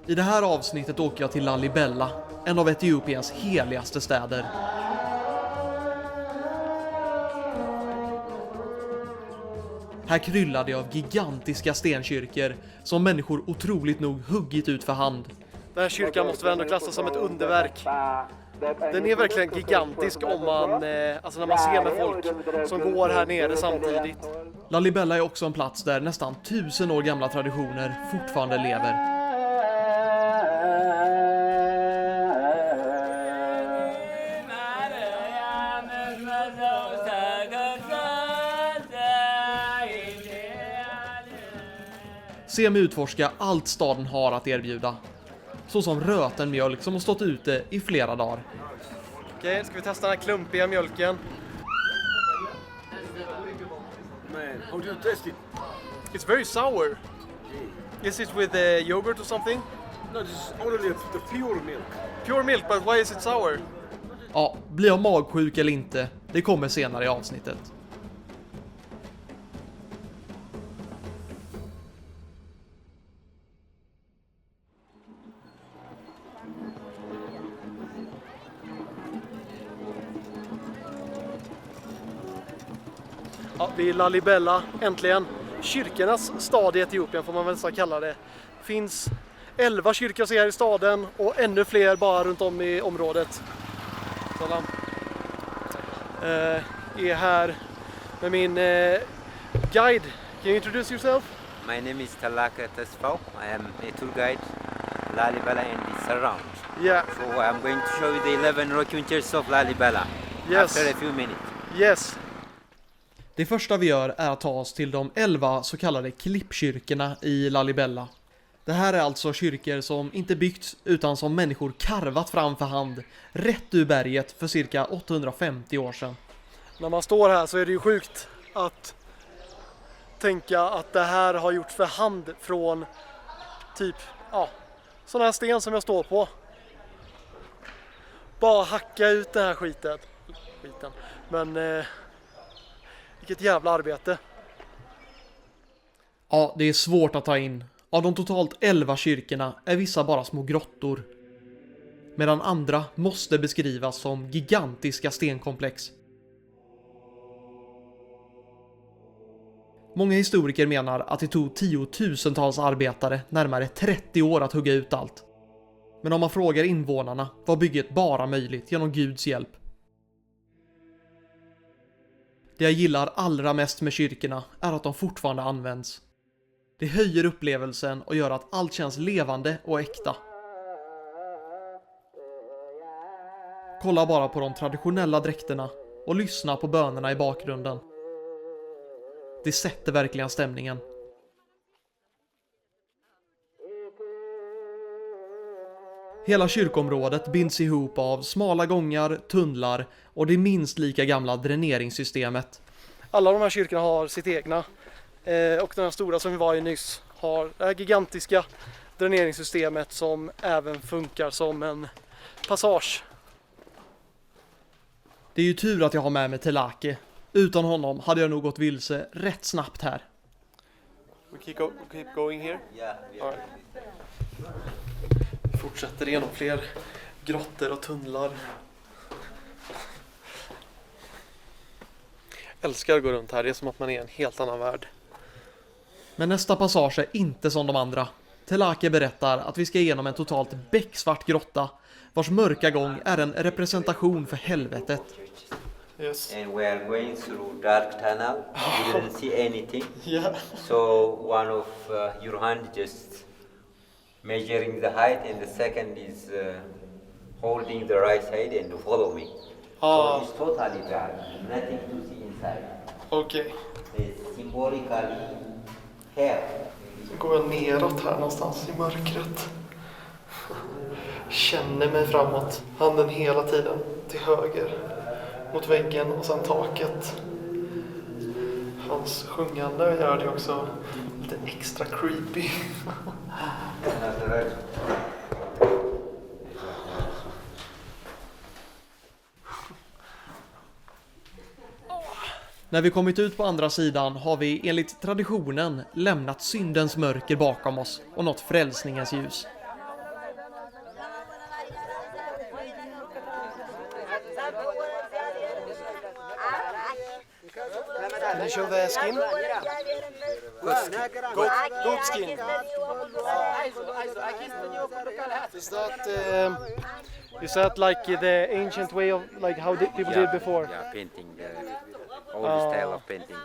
I det här avsnittet åker jag till Lalibela, en av Etiopiens heligaste städer. Här kryllar det av gigantiska stenkyrkor som människor otroligt nog huggit ut för hand. Den här kyrkan måste väl ändå klassas som ett underverk. Den är verkligen gigantisk om man, när man ser med folk som går här nere samtidigt. Lalibela är också en plats där nästan 1000 år gamla traditioner fortfarande lever. Se mig utforska allt staden har att erbjuda. Såsom rötenmjölk som har stått ute i flera dagar. Okej, ska vi testa den här klumpiga mjölken? Man, how do you taste it? It's very sour. Is it with yogurt or something? No, this is only the pure milk. Pure milk, but why is it sour? Ja, blir jag magsjuk eller inte? Det kommer senare i avsnittet. Ja, vi är Lalibela, äntligen. Kyrkornas stad i Etiopien får man väl så kalla det. Finns 11 kyrkor här i staden och ännu fler bara runt om i området. Salam. Är här med min guide. Can you introduce yourself? My name is Talaka Tesfau. I am a tour guide, Lalibela and the surround. Yeah. So I'm going to show you the 11 rock winters of Lalibela after a few minutes. Yes. Det första vi gör är att ta oss till de 11 så kallade klippkyrkorna i Lalibela. Det här är alltså kyrkor som inte byggts utan som människor karvat fram för hand rätt ur berget för cirka 850 år sedan. När man står här så är det ju sjukt att tänka att det här har gjorts för hand från typ, sån här sten som jag står på. Bara hacka ut den här skiten. Men vilket jävla arbete. Ja, det är svårt att ta in. Av de totalt 11 kyrkorna är vissa bara små grottor. Medan andra måste beskrivas som gigantiska stenkomplex. Många historiker menar att det tog 10 000-tals arbetare närmare 30 år att hugga ut allt. Men om man frågar invånarna var bygget bara möjligt genom Guds hjälp. Det jag gillar allra mest med kyrkorna är att de fortfarande används. Det höjer upplevelsen och gör att allt känns levande och äkta. Kolla bara på de traditionella dräkterna och lyssna på bönerna i bakgrunden. Det sätter verkligen stämningen. Hela kyrkområdet binds ihop av smala gångar, tunnlar och det minst lika gamla dräneringssystemet. Alla de här kyrkorna har sitt egna. Och den här stora som vi var i nyss har det här gigantiska dräneringssystemet som även funkar som en passage. Det är ju tur att jag har med mig Telake. Utan honom hade jag nog gått vilse rätt snabbt här. We keep going here? Yeah. All right. Fortsätter genom fler grottor och tunnlar. Älskar att gå runt här, det är som att man är i en helt annan värld. Men nästa passage är inte som de andra. Telake berättar att vi ska igenom en totalt becksvart grotta vars mörka gång är en representation för helvetet. Yes. And we are going through dark tunnel. You didn't see anything. Yeah. So one of your hand just measuring the height and the second is holding the right side and follow me. So it's totally dark. Nothing to see inside. Okay. It's symbolically here. Så går jag neråt här någonstans i mörkret. Känner mig framåt. Handen hela tiden till höger. Mot väggen och sen taket. Hans sjungande gör det också lite extra creepy. När vi kommit ut på andra sidan har vi enligt traditionen lämnat syndens mörker bakom oss och nått frälsningens ljus. Can you show the skin? Goat skin. Is that like the ancient way of like how people did before? Yeah, painting, the old style of painting.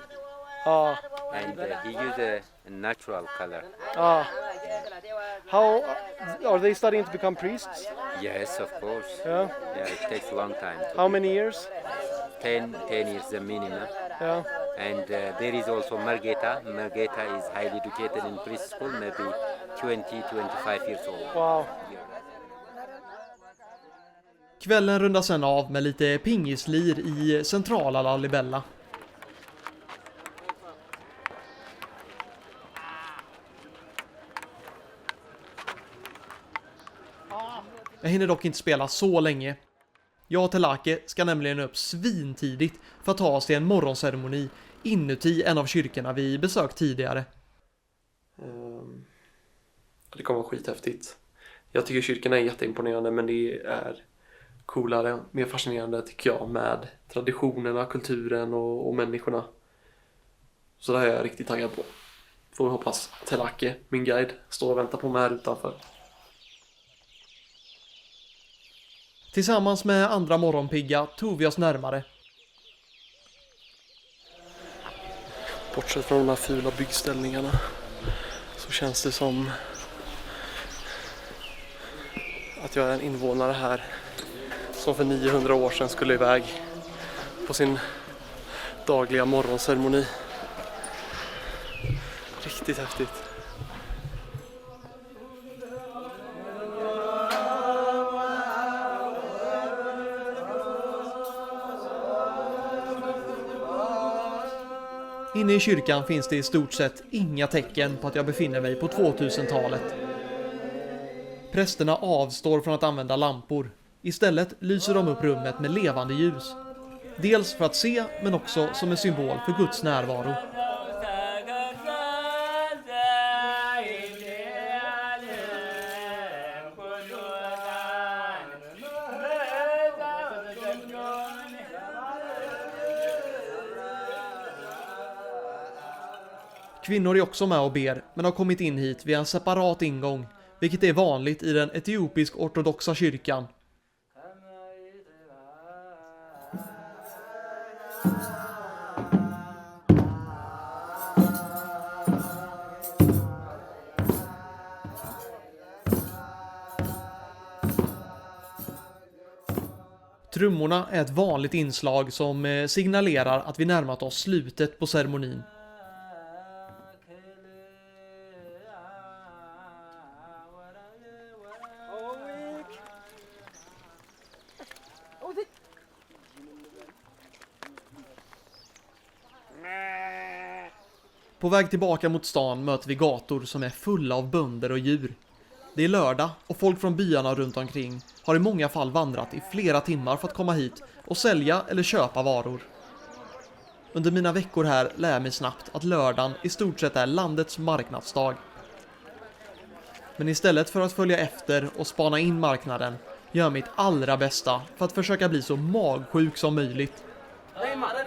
And he used a natural color. How are they studying to become priests? Yes, of course. Yeah. Yeah, it takes a long time. How many years? 10 years the minimum. Yeah. And there is also Margeta. Margeta is highly educated in priest school, maybe 20-25 years old. Wow. Kvällen rundas sen av med lite pingislir i centrala Lalibela. Jag hinner dock inte spela så länge. Jag och Telake ska nämligen upp svintidigt för att ta oss till en morgonceremoni inuti en av kyrkorna vi besökt tidigare. Det kommer vara skithäftigt. Jag tycker kyrkorna är jätteimponerande, men det är coolare, mer fascinerande tycker jag med traditionerna, kulturen och människorna. Så det är jag riktigt taggad på. Får vi hoppas Telake, min guide, står och väntar på mig här utanför. Tillsammans med andra morgonpigga tog vi oss närmare. Bortsett från de här fula byggställningarna så känns det som att jag är en invånare här som för 900 år sedan skulle iväg på sin dagliga morgonceremoni. Riktigt häftigt. Inne i kyrkan finns det i stort sett inga tecken på att jag befinner mig på 2000-talet. Prästerna avstår från att använda lampor. Istället lyser de upp rummet med levande ljus. Dels för att se, men också som en symbol för Guds närvaro. Kvinnor är också med och ber, men har kommit in hit via en separat ingång, vilket är vanligt i den etiopisk-ortodoxa kyrkan. Trummorna är ett vanligt inslag som signalerar att vi närmat oss slutet på ceremonin. På väg tillbaka mot stan möter vi gator som är fulla av bönder och djur. Det är lördag och folk från byarna runt omkring har i många fall vandrat i flera timmar för att komma hit och sälja eller köpa varor. Under mina veckor här lär jag mig snabbt att lördagen i stort sett är landets marknadsdag. Men istället för att följa efter och spana in marknaden gör jag mitt allra bästa för att försöka bli så magsjuk som möjligt.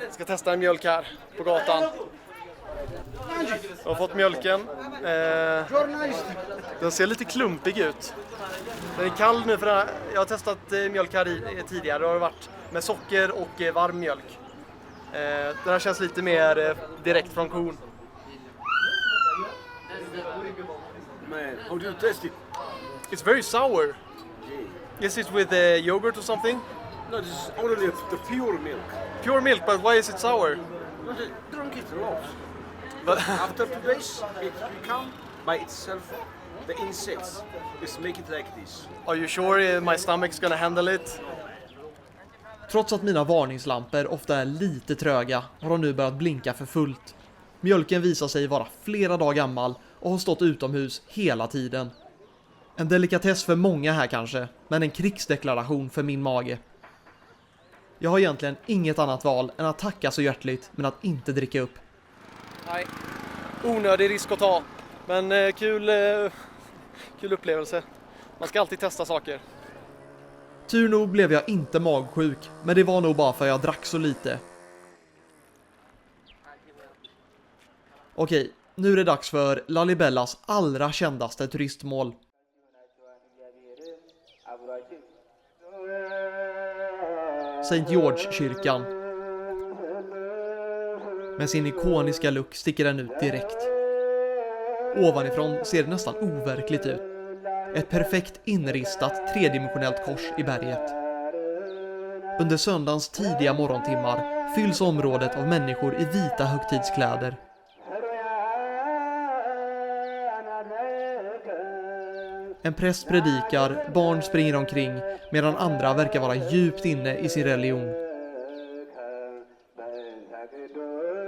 Jag ska testa en mjölk här på gatan. Jag har fått mjölken. Den ser lite klumpig ut. Den är kall nu för jag har testat mjölk här tidigare. Det har varit med socker och varm mjölk. Den här känns lite mer direkt från kon. Man, how do you taste it? It's very sour. Is it with yogurt or something? No, this is only the pure milk. Pure milk, but why is it sour? No, drink it raw. But After 2 days, it become by itself. The insects is make it like this. are you sure my stomach's gonna handle it? Trots att mina varningslampor ofta är lite tröga har de nu börjat blinka för fullt. Mjölken visar sig vara flera dagar gammal och har stått utomhus hela tiden. En delikatess för många här kanske, men en krigsdeklaration för min mage. Jag har egentligen inget annat val än att tacka så hjärtligt men att inte dricka upp. Nej, onödig risk att ta. Men kul upplevelse. Man ska alltid testa saker. Tur nog blev jag inte magsjuk, men det var nog bara för att jag drack så lite. Okej, nu är det dags för Lalibellas allra kändaste turistmål. St. George-kyrkan. Med sin ikoniska look sticker den ut direkt. Ovanifrån ser det nästan overkligt ut. Ett perfekt inristat tredimensionellt kors i berget. Under söndagens tidiga morgontimmar fylls området av människor i vita högtidskläder. En präst predikar, barn springer omkring medan andra verkar vara djupt inne i sin religion.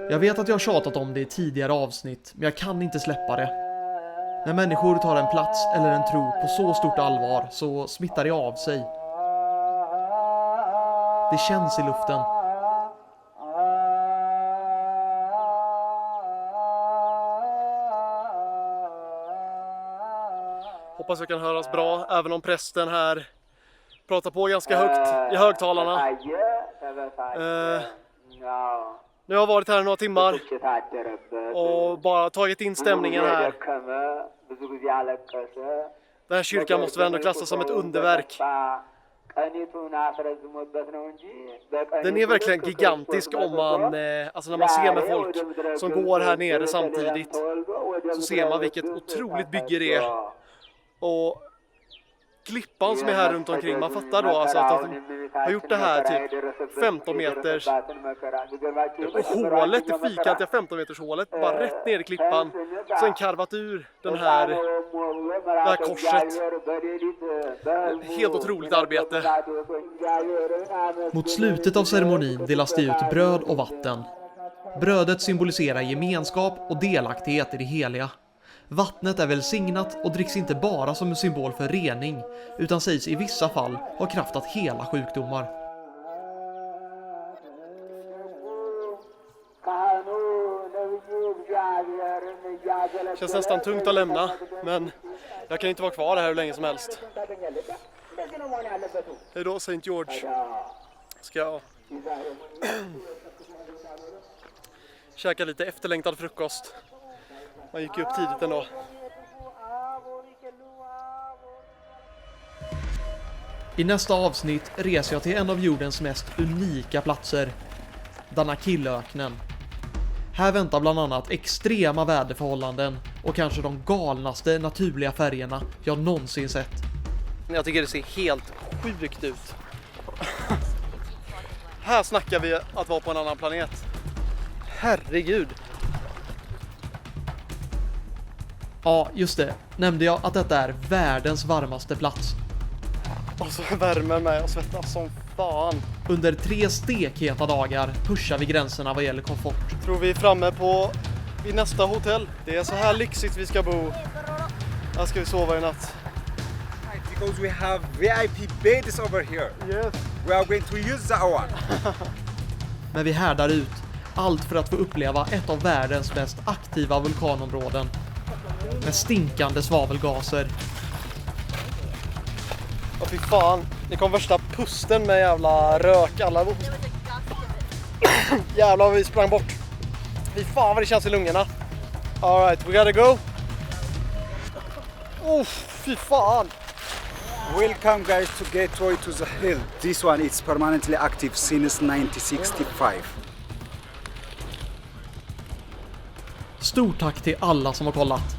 Jag vet att jag har tjatat om det i tidigare avsnitt, men jag kan inte släppa det. När människor tar en plats eller en tro på så stort allvar så smittar det av sig. Det känns i luften. Hoppas jag kan höras bra, även om prästen här pratar på ganska högt i högtalarna. Nu har jag varit här några timmar och bara tagit in stämningen här. Den här kyrkan måste väl ändå klassas som ett underverk. Den är verkligen gigantisk om man, alltså när man ser med folk som går här nere samtidigt, så ser man vilket otroligt bygge det är. Och klippan som är här runt omkring, man fattar då alltså att de har gjort det här typ 15 meters, och hålet, det fyrkantiga 15 meters hålet bara rätt ner i klippan, sen karvat ur det här korset. Helt otroligt arbete. Mot slutet av ceremonin delas det ut bröd och vatten. Brödet symboliserar gemenskap och delaktighet i det heliga. Vattnet är välsignat och dricks inte bara som en symbol för rening, utan sägs i vissa fall ha kraft att hela sjukdomar. Känns nästan tungt att lämna, men jag kan inte vara kvar här hur länge som helst. Hej då, St. George. Ska jag käka lite efterlängtad frukost. Man gick upp tidigt ändå. I nästa avsnitt reser jag till en av jordens mest unika platser, Danakil-öknen. Här väntar bland annat extrema väderförhållanden och kanske de galnaste naturliga färgerna jag någonsin sett. Jag tycker det ser helt sjukt ut. Här snackar vi att vara på en annan planet. Herregud. Ja, just det. Nämnde jag att detta är världens varmaste plats. Och så värmer mig och svettas som fan. Under 3 stekheta dagar pushar vi gränserna vad gäller komfort. Tror vi är framme vid nästa hotell. Det är så här lyxigt vi ska bo. Här ska vi sova i natt. Because we have VIP beds over here. Yes. We are going to use that one. Men vi härdar ut. Allt för att få uppleva ett av världens mest aktiva vulkanområden. Med stinkande svavelgaser. Och fy fan, det kom värsta pusten med jävla rök. Alla jävlar vi sprang bort. Fy fan vad det känns i lungorna. All right, we gotta go. Fy fan. Welcome guys to Gateway to the Hill. This one is permanently active since 1965. Stort tack till alla som har kollat.